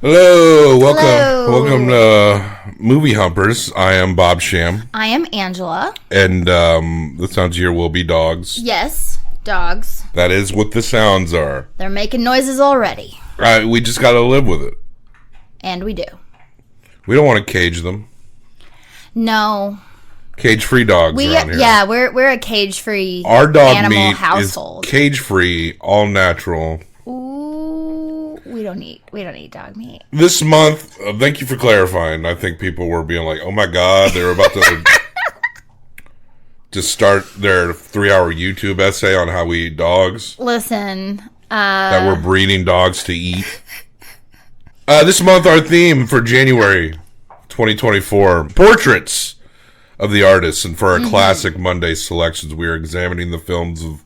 Hello, Hello. welcome to Movie Humpers. I am Bob Sham, I am Angela. and the sounds here will be dogs. Yes, dogs. That is what the sounds are. They're making noises already. We just got to live with it. And we do. We don't want to cage them. No. Cage-free dogs around here. Yeah, we're a cage-free Our dog animal meat household. is cage-free, all natural. Ooh, we don't eat dog meat. This month, thank you for clarifying. I think people were being like, "Oh my God," they were about to just start their 3-hour YouTube essay on how we eat dogs. Listen, That we're breeding dogs to eat. This month, our theme for January 2024, portraits of the artists. And for our classic Monday selections, we are examining the films of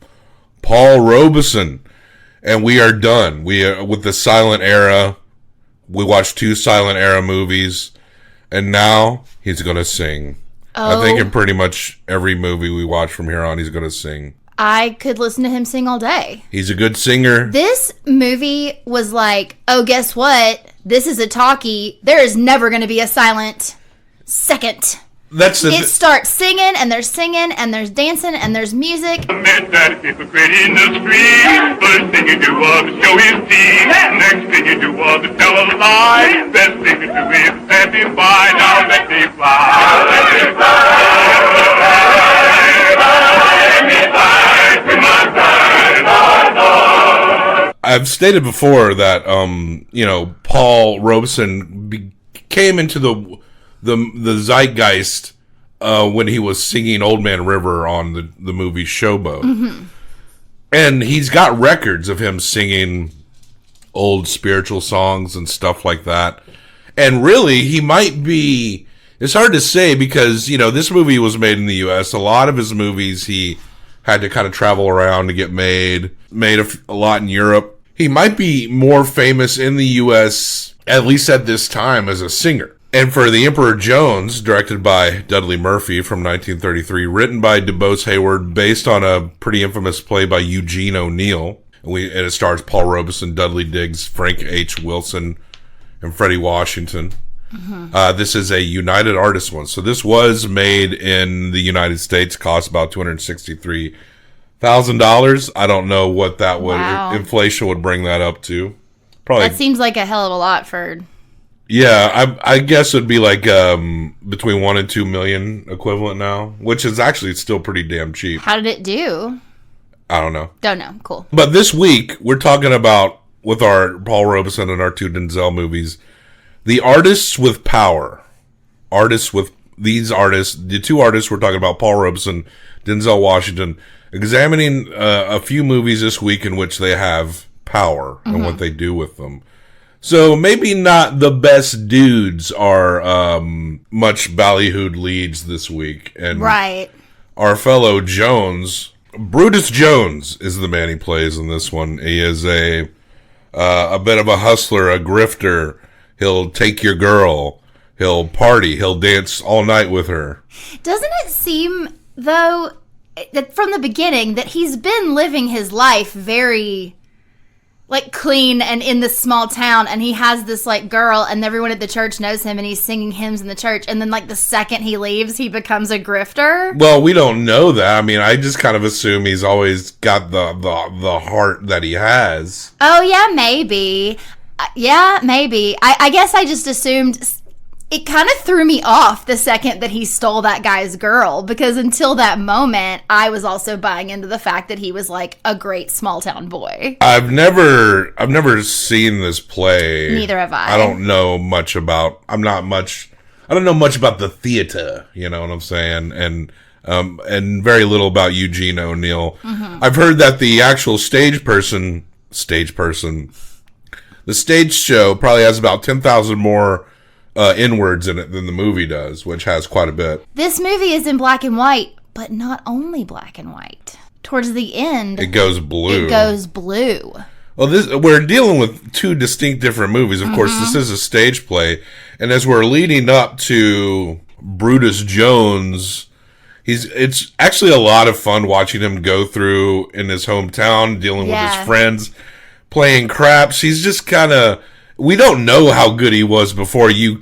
Paul Robeson. And we are done. With the silent era. We watched 2 silent era movies. And now he's going to sing. I think in pretty much every movie we watch from here on, he's going to sing. I could listen to him sing all day. He's a good singer. This movie was like, oh, guess what? This is a talkie. There is never going to be a silent second. It starts singing, and there's dancing, and there's music. I met that hypocrite in the street. First thing you do was to show his teeth. Next thing you do was to tell a lie. Best thing to do is let him fly. Now let me fly. Now let me fly. Let me fly to my side. I've stated before that, Paul Robeson came into the zeitgeist when he was singing Old Man River on the movie Showboat. Mm-hmm. And he's got records of him singing old spiritual songs and stuff like that. And really, he might be... It's hard to say because, this movie was made in the U.S. A lot of his movies, he had to kind of travel around to get made a lot in Europe. He might be more famous in the U.S., at least at this time, as a singer. And for The Emperor Jones, directed by Dudley Murphy from 1933, written by DuBose Hayward, based on a pretty infamous play by Eugene O'Neill. And it stars Paul Robeson, Dudley Diggs, Frank H. Wilson, and Freddie Washington. Mm-hmm. This is a United Artists one. So this was made in the United States, cost about $263,000. I don't know what that would, inflation would bring that up to. Probably. That seems like a hell of a lot for... Yeah, I guess it'd be like between 1 and 2 million equivalent now, which is actually still pretty damn cheap. How did it do? I don't know. Don't know. Cool. But this week, we're talking about, with our Paul Robeson and our 2 Denzel movies, the artists with power. The 2 artists we're talking about, Paul Robeson, Denzel Washington, examining a few movies this week in which they have power and what they do with them. So maybe not the best dudes are much ballyhooed leads this week. And right. Our fellow Jones, Brutus Jones is the man he plays in this one. He is a bit of a hustler, a grifter. He'll take your girl. He'll party. He'll dance all night with her. Doesn't it seem, though, that from the beginning that he's been living his life very... clean and in this small town, and he has this girl, and everyone at the church knows him, and he's singing hymns in the church, and then the second he leaves, he becomes a grifter? Well, we don't know that. I mean, I just kind of assume he's always got the heart that he has. Oh, yeah, maybe. Yeah, maybe. I guess I just assumed... It kind of threw me off the second that he stole that guy's girl, because until that moment, I was also buying into the fact that he was a great small town boy. I've never seen this play. Neither have I. I don't know much about the theater, you know what I'm saying? And very little about Eugene O'Neill. Mm-hmm. I've heard that the actual the stage show probably has about 10,000 more N-words in it than the movie does, which has quite a bit. This movie is in black and white, but not only black and white. Towards the end, it goes blue. Well, we're dealing with 2 distinct different movies. Of course, this is a stage play, and as we're leading up to Brutus Jones, it's actually a lot of fun watching him go through in his hometown, dealing with his friends, playing craps. He's just kind of we don't know how good he was before. You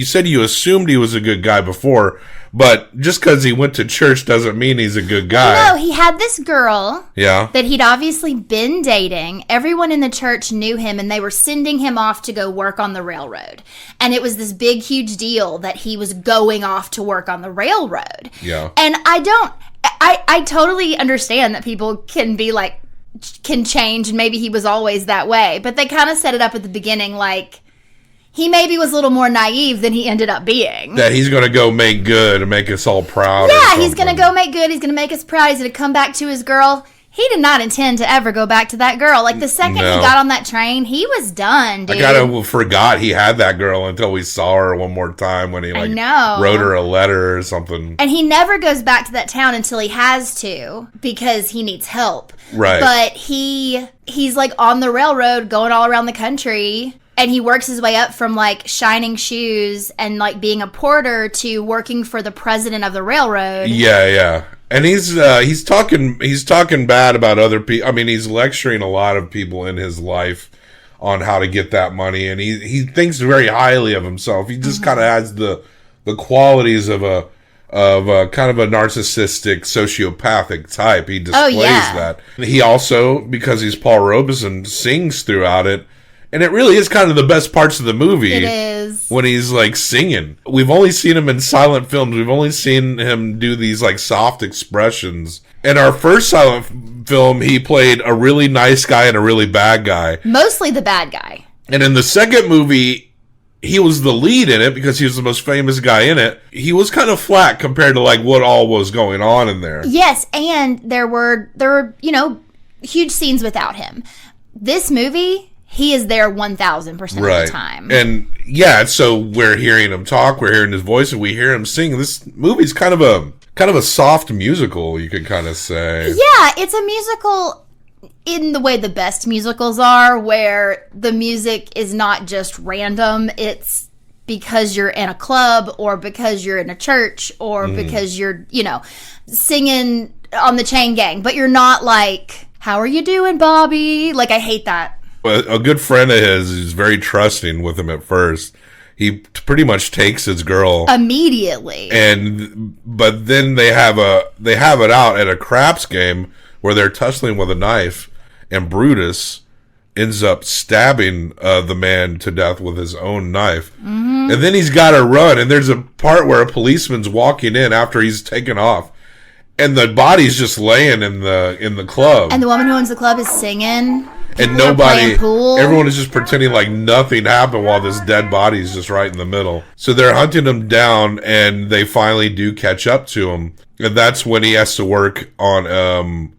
said you assumed he was a good guy before, but just because he went to church doesn't mean he's a good guy. No, he had this girl that he'd obviously been dating. Everyone in the church knew him, and they were sending him off to go work on the railroad. And it was this big, huge deal that he was going off to work on the railroad. Yeah. And I totally understand that people can be like, can change, and maybe he was always that way. But they kind of set it up at the beginning like he maybe was a little more naive than he ended up being. That he's going to go make good and make us all proud. Yeah, he's going to go make good. He's going to make us proud. He's going to come back to his girl. He did not intend to ever go back to that girl. Like, the second he got on that train, he was done, dude. I forgot he had that girl until we saw her one more time when he, wrote her a letter or something. And he never goes back to that town until he has to because he needs help. Right. But he's, like, on the railroad going all around the country. And he works his way up from, like, shining shoes and, like, being a porter to working for the president of the railroad. Yeah. And he's talking bad about other people. I mean, he's lecturing a lot of people in his life on how to get that money, and he thinks very highly of himself. He just kind of has the qualities of a kind of a narcissistic, sociopathic type. He displays that. He also, because he's Paul Robeson, sings throughout it. And it really is kind of the best parts of the movie. It is. When he's, like, singing. We've only seen him in silent films. We've only seen him do these, like, soft expressions. In our first silent film, he played a really nice guy and a really bad guy. Mostly the bad guy. And in the second movie, he was the lead in it because he was the most famous guy in it. He was kind of flat compared to, like, what all was going on in there. Yes, and there were, huge scenes without him. This movie... he is there 1,000% of the time. And yeah, so we're hearing him talk, we're hearing his voice, and we hear him sing. This movie's kind of a soft musical, you could kind of say. Yeah, it's a musical in the way the best musicals are, where the music is not just random. It's because you're in a club, or because you're in a church, or because you're, singing on the Chain Gang. But you're not like, how are you doing, Bobby? Like, I hate that. A good friend of his is very trusting with him at first. He pretty much takes his girl immediately, but then they have it out at a craps game where they're tussling with a knife, and Brutus ends up stabbing the man to death with his own knife, and then he's got to run. And there's a part where a policeman's walking in after he's taken off, and the body's just laying in the club, and the woman who owns the club is singing. And everyone is just pretending like nothing happened while this dead body is just right in the middle. So they're hunting him down, and they finally do catch up to him. And that's when he has to work on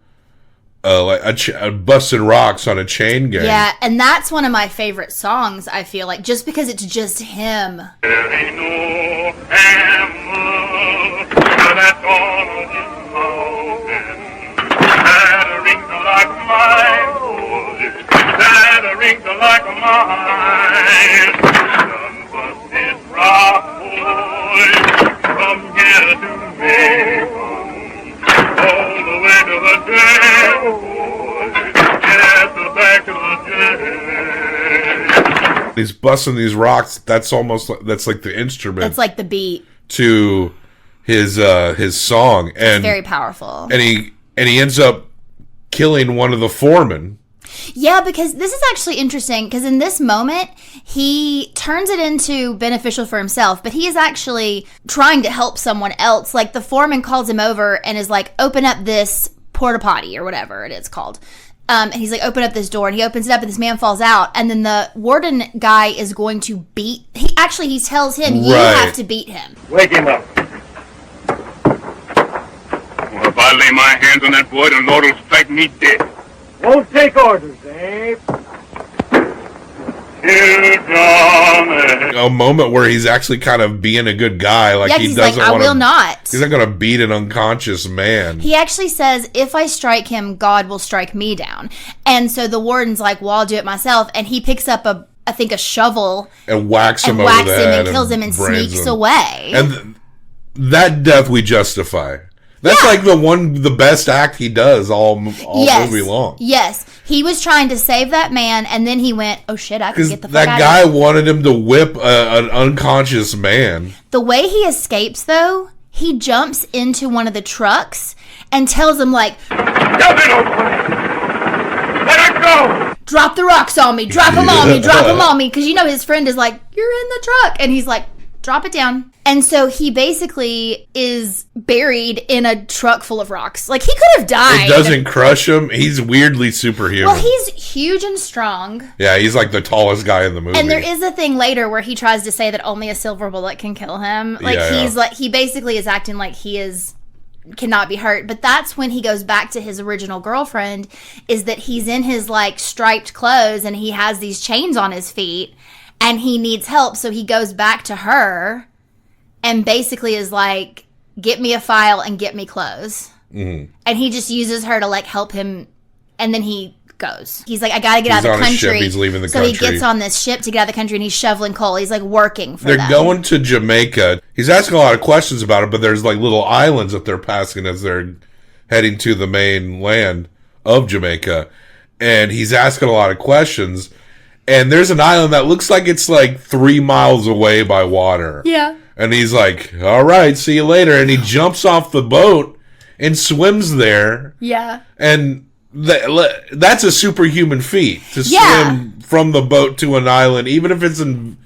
busting rocks on a chain gang. Yeah, and that's one of my favorite songs, I feel like, just because it's just him. There ain't no hammer that's on this mountain that rings like mine. That rings like mine. Done busted rock, boy, from here to Macon, all the way to the jail, boy. Yes, back to the jail. He's busting these rocks. That's like the instrument. That's like the beat to his song, and it's very powerful. And he ends up killing one of the foremen. Yeah, because this is actually interesting, because in this moment, he turns it into beneficial for himself, but he is actually trying to help someone else. Like, the foreman calls him over and is like, open up this porta potty, or whatever it is called. And he's like, open up this door, and he opens it up, and this man falls out, and then the warden guy is going to beat... He tells him, you have to beat him. Wake him up. Well, if I lay my hands on that boy, the Lord will strike me dead. Won't take orders, Abe. A moment where he's actually kind of being a good guy, like he doesn't want to. I will not. He's not going to beat an unconscious man. He actually says, "If I strike him, God will strike me down." And so the warden's like, "Well, I'll do it myself." And he picks up a shovel and whacks him over the head and kills him and sneaks him away. And that death we justify. That's like the best act he does all movie long. Yes. He was trying to save that man, and then he went, oh shit, I can get the fuck out of here. That guy wanted him to whip an unconscious man. The way he escapes, though, he jumps into one of the trucks and tells him, like, Dump it over! Let it go! drop the rocks on me, drop them on me, drop them on me. Because, you know, his friend is like, you're in the truck. And he's like, drop it down. And so he basically is buried in a truck full of rocks. Like, he could have died. It doesn't crush him. He's weirdly superhuman. Well, he's huge and strong. Yeah, he's like the tallest guy in the movie. And there is a thing later where he tries to say that only a silver bullet can kill him. Like, he's like, he basically is acting like he cannot be hurt. But that's when he goes back to his original girlfriend, is that he's in his, like, striped clothes and he has these chains on his feet and he needs help. So he goes back to her and basically is like, get me a file and get me clothes. Mm-hmm. And he just uses her to, like, help him. And then he goes. He's like, I got to get out of the country. Ship. He's leaving the country. So he gets on this ship to get out of the country and he's shoveling coal. He's, like, working for them. them. They're going to Jamaica. He's asking a lot of questions about it, but there's, like, little islands that they're passing as they're heading to the mainland of Jamaica. And he's asking a lot of questions. And there's an island that looks like it's, like, 3 miles away by water. Yeah. And he's like, all right, see you later. And he jumps off the boat and swims there. Yeah. And that's a superhuman feat to swim from the boat to an island, even if it's in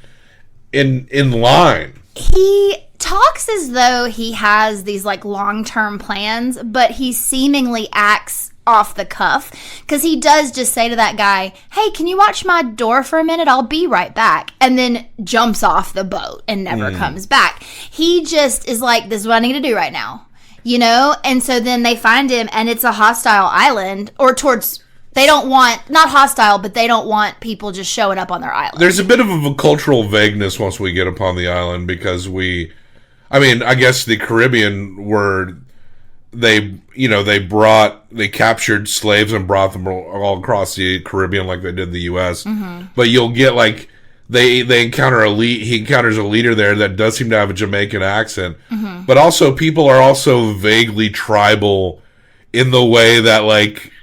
line. He talks as though he has these, like, long-term plans, but he seemingly acts off the cuff, because he does just say to that guy, hey, can you watch my door for a minute? I'll be right back. And then jumps off the boat and never comes back. He just is like, this is what I need to do right now. You know? And so then they find him, and it's a hostile island, or they don't want, not hostile, but they don't want people just showing up on their island. There's a bit of a cultural vagueness once we get upon the island, because I guess the Caribbean were, they captured slaves and brought them all across the Caribbean like they did the U.S. Mm-hmm. But you'll get, like, he encounters a leader there that does seem to have a Jamaican accent. Mm-hmm. But also, people are also vaguely tribal in the way that, like,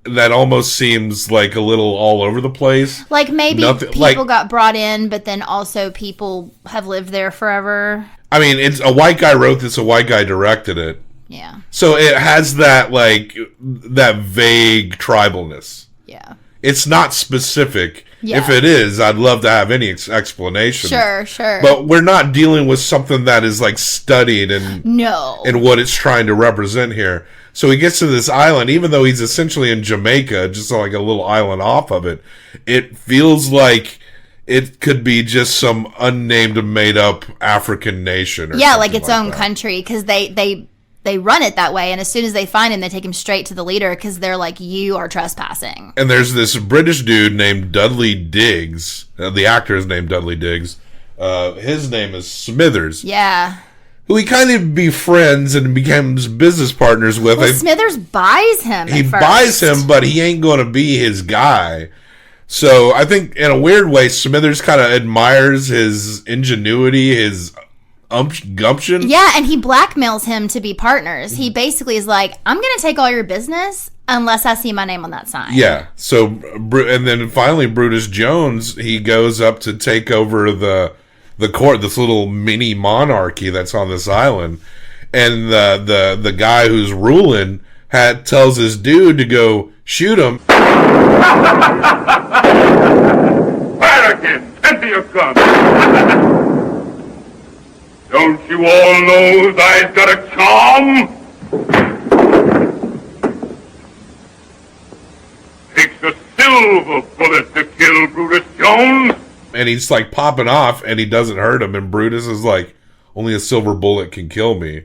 that almost seems like a little all over the place. Like, maybe people got brought in, but then also people have lived there forever. I mean, it's a white guy wrote this, a white guy directed it. Yeah. So it has that, like, that vague tribalness. Yeah. It's not specific. Yeah. If it is, I'd love to have any explanation. Sure. But we're not dealing with something that is, like, studied and what it's trying to represent here. So he gets to this island, even though he's essentially in Jamaica, just like a little island off of it. It feels like it could be just some unnamed, made-up African nation. Or like its own country, because they run it that way, and as soon as they find him, they take him straight to the leader, because they're like, you are trespassing. And there's this British dude named Dudley Diggs. The actor is named Dudley Diggs. His name is Smithers. Yeah. Who he kind of befriends and becomes business partners with. Well, Smithers buys him. He buys him, but he ain't going to be his guy. So I think, in a weird way, Smithers kind of admires his ingenuity, his gumption. Yeah, and he blackmails him to be partners. He basically is like, I'm going to take all your business unless I see my name on that sign. Yeah. So, and then finally, Brutus Jones, he goes up to take over the court, this little mini monarchy that's on this island. And the guy who's ruling tells his dude to go shoot him. American, empty your gun. Don't you all know that I've got a charm? Takes a silver bullet to kill Brutus Jones. And he's like popping off, and he doesn't hurt him. And Brutus is like, only a silver bullet can kill me.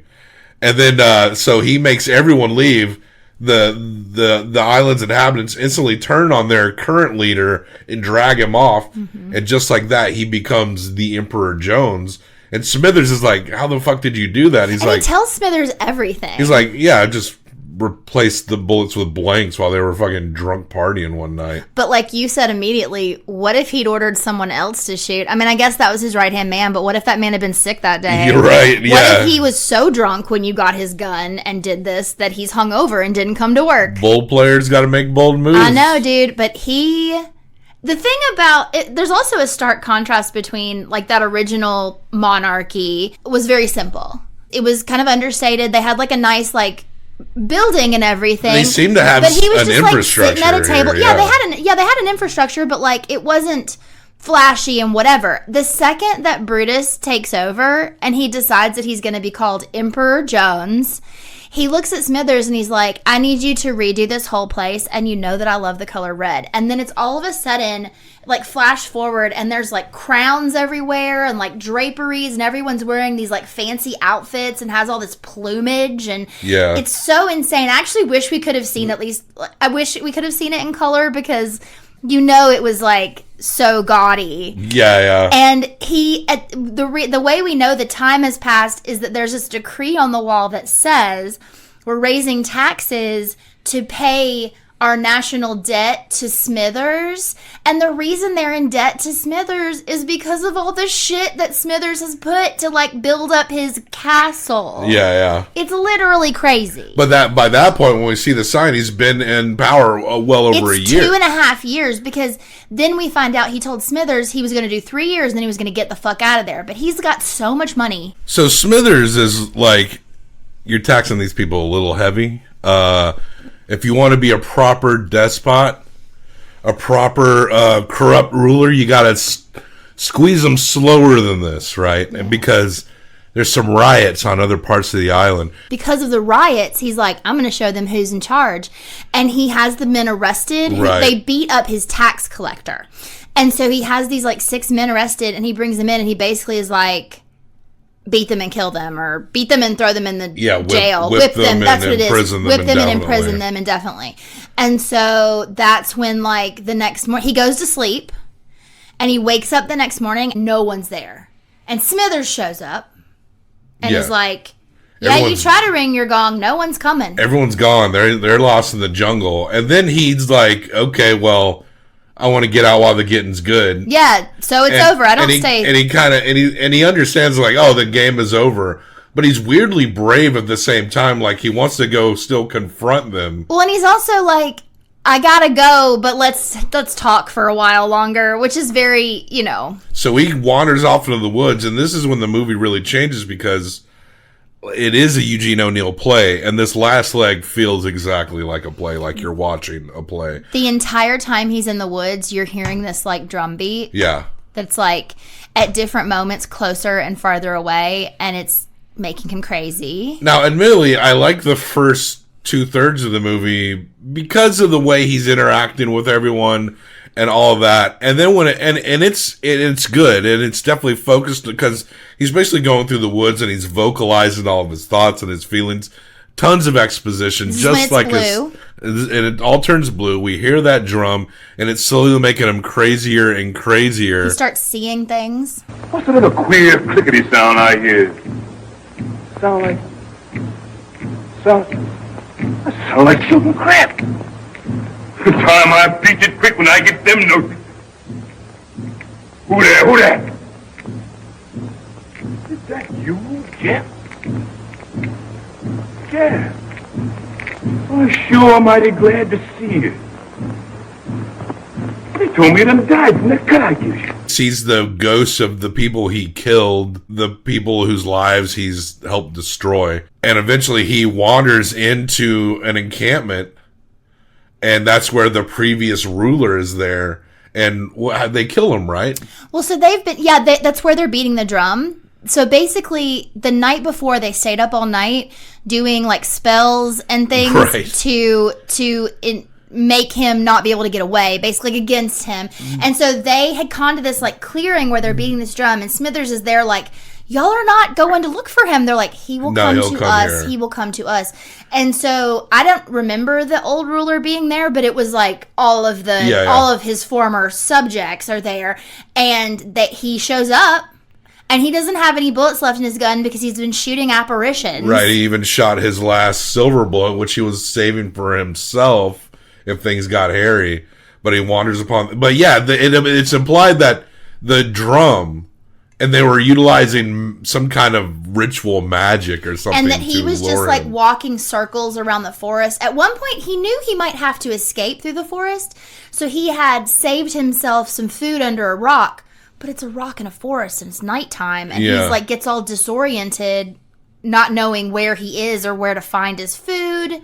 And then, so he makes everyone leave. The island's inhabitants instantly turn on their current leader and drag him off. Mm-hmm. And just like that, he becomes the Emperor Jones. And Smithers is like, how the fuck did you do that? He tells Smithers everything. He's like, yeah, I just replaced the bullets with blanks while they were fucking drunk partying one night. But like you said immediately, what if he'd ordered someone else to shoot? I mean, I guess that was his right-hand man, but what if that man had been sick that day? You're right, yeah. What if he was so drunk when you got his gun and did this that he's hungover and didn't come to work? Bold players got to make bold moves. I know, dude, but the thing about it, there's also a stark contrast between like that original monarchy was very simple. It was kind of understated. They had like a nice like building and everything. They seem to have but he was an just infrastructure. Like sitting at a table. Here, yeah, they had an infrastructure, but like it wasn't flashy and whatever. The second that Brutus takes over and he decides that he's going to be called Emperor Jones, he looks at Smithers and he's like, I need you to redo this whole place, and you know that I love the color red. And then it's all of a sudden, like, flash forward, and there's, like, crowns everywhere and, like, draperies, and everyone's wearing these, like, fancy outfits and has all this plumage, and yeah, it's so insane. I actually wish we could have seen I wish we could have seen it in color, because you know it was, like, so gaudy. Yeah. And the way we know the time has passed is that there's this decree on the wall that says we're raising taxes to pay our national debt to Smithers. And the reason they're in debt to Smithers is because of all the shit that Smithers has put to like build up his castle. Yeah. It's literally crazy. But by that point, when we see the sign, he's been in power well over a year. 2.5 years, because then we find out he told Smithers he was going to do 3 years and then he was going to get the fuck out of there. But he's got so much money. So Smithers is like, you're taxing these people a little heavy. If you want to be a proper despot, a proper corrupt ruler, you got to squeeze them slower than this, right? And because there's some riots on other parts of the island. Because of the riots, he's like, I'm going to show them who's in charge. And he has the men arrested. Right. They beat up his tax collector. And so he has these like 6 men arrested, and he brings them in, and he basically is like, beat them and kill them, or beat them and throw them in the jail. Whip them That's what it is. Whip them and indefinitely. imprison them indefinitely. And so that's when, like, the next morning, he goes to sleep, and he wakes up the next morning, and no one's there. And Smithers shows up, and is like, you try to ring your gong, no one's coming. Everyone's gone. They're lost in the jungle. And then he's like, okay, well, I want to get out while the getting's good. Yeah, so it's over. I don't stay. And he understands, like, oh, the game is over. But he's weirdly brave at the same time. Like, he wants to go still confront them. Well, and he's also like, I gotta go, but let's talk for a while longer, which is very, you know. So he wanders off into the woods, and this is when the movie really changes, because it is a Eugene O'Neill play, and this last leg feels exactly like a play, like you're watching a play. The entire time he's in the woods, you're hearing this, like, drum beat. Yeah. That's, like, at different moments closer and farther away, and it's making him crazy. Now, admittedly, I like the first 2/3 of the movie because of the way he's interacting with everyone and all of that. And then when it's good, and it's definitely focused, because he's basically going through the woods and he's vocalizing all of his thoughts and his feelings. Tons of exposition, just like blue. And it all turns blue. We hear that drum, and it's slowly making him crazier and crazier. He starts seeing things. What's that little queer clickety sound I hear? Sound like shooting crap. The time I beat it quick when I get them notes. Who there? Is that you, Jeff? Jeff. Oh, sure, I'm mighty glad to see you. They told me them died from the cut I give you. Sees the ghosts of the people he killed, the people whose lives he's helped destroy. And eventually he wanders into an encampment, and that's where the previous ruler is there. And they kill him, right? Well, so they've been, that's where they're beating the drum. So basically, the night before, they stayed up all night doing, like, spells and things to make him not be able to get away, basically against him. And so they had gone to this, like, clearing where they're beating this drum, and Smithers is there, like, y'all are not going to look for him. They're like, he will come to us. He will come to us. And so I don't remember the old ruler being there, but it was like all of all of his former subjects are there, and that he shows up. And he doesn't have any bullets left in his gun because he's been shooting apparitions. Right, he even shot his last silver bullet, which he was saving for himself if things got hairy. But he wanders upon... But yeah, it's implied that the drum... And they were utilizing some kind of ritual magic or something. And that he was just like walking circles around the forest. At one point, he knew he might have to escape through the forest. So he had saved himself some food under a rock. But it's a rock in a forest and it's nighttime. And he's like, gets all disoriented, not knowing where he is or where to find his food.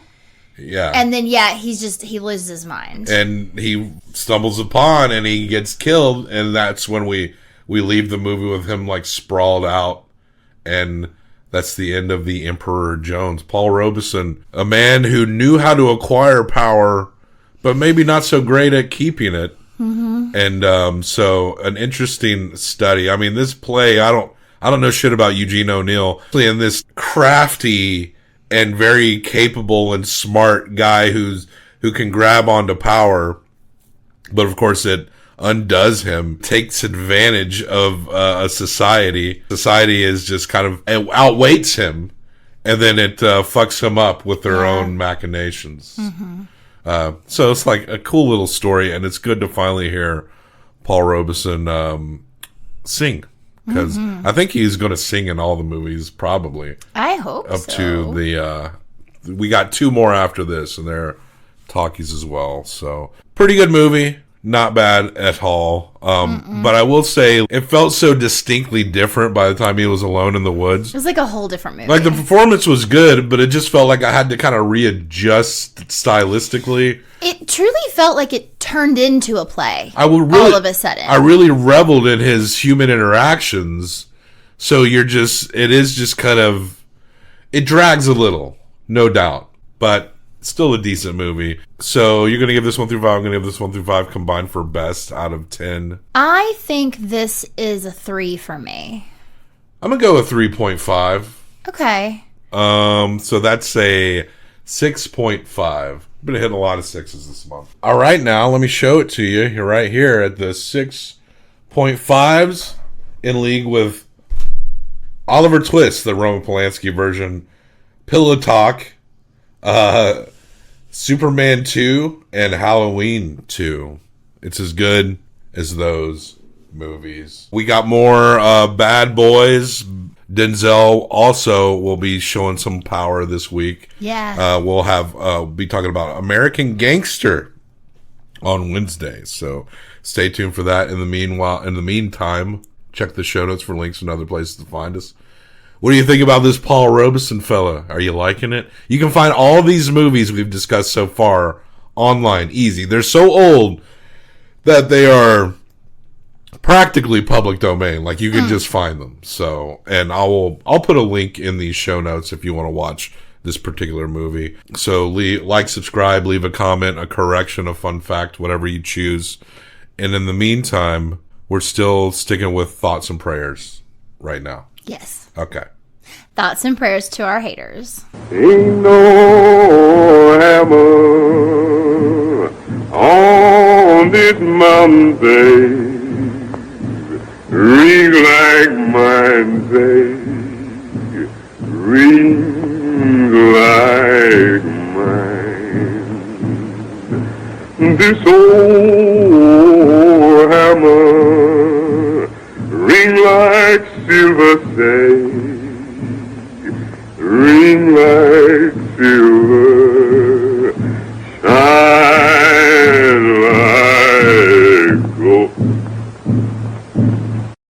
Yeah. And then, he loses his mind. And he stumbles upon and he gets killed. And that's when we leave the movie with him like sprawled out, and that's the end of the Emperor Jones. Paul Robeson, a man who knew how to acquire power, but maybe not so great at keeping it. Mm-hmm. And so an interesting study. I mean, this play, I don't know shit about Eugene O'Neill. And this crafty and very capable and smart guy who can grab onto power, but of course it undoes him, takes advantage of a society. Society is just kind of outweights him, and then it fucks him up with their own machinations. Mm-hmm. So it's like a cool little story, and it's good to finally hear Paul Robeson sing, because I think he's going to sing in all the movies, probably. I hope up to the we got 2 more after this, and they're talkies as well. So pretty good movie. Not bad at all. But I will say it felt so distinctly different by the time he was alone in the woods. It was like a whole different movie. Like the performance was good, but it just felt like I had to kind of readjust stylistically. It truly felt like it turned into a play. All of a sudden. I really reveled in his human interactions. So it is just kind of, it drags a little, no doubt. But still a decent movie. So you're going to give this 1 through 5. I'm going to give this 1 through 5 combined for best out of 10. I think this is a 3 for me. I'm going to go with 3.5. Okay. So that's a 6.5. I've been hitting a lot of 6s this month. All right, now let me show it to you. You're right here at the 6.5s in league with Oliver Twist, the Roman Polanski version, Pillow Talk, Superman 2, and Halloween 2. It's as good as those movies. We got more Bad Boys. Denzel also will be showing some power this week. Yeah. We'll be talking about American Gangster on Wednesday. So stay tuned for that. In the meantime, check the show notes for links and other places to find us. What do you think about this Paul Robeson fella? Are you liking it? You can find all these movies we've discussed so far online. Easy. They're so old that they are practically public domain. Like, you can just find them. So, and I'll put a link in the show notes if you want to watch this particular movie. So subscribe, leave a comment, a correction, a fun fact, whatever you choose. And in the meantime, we're still sticking with thoughts and prayers right now. Yes. Okay. Thoughts and prayers to our haters. Ain't no hammer on this mountain, babe. Ring like mine, babe. Ring like mine. This old hammer ring like silver, say. Ring like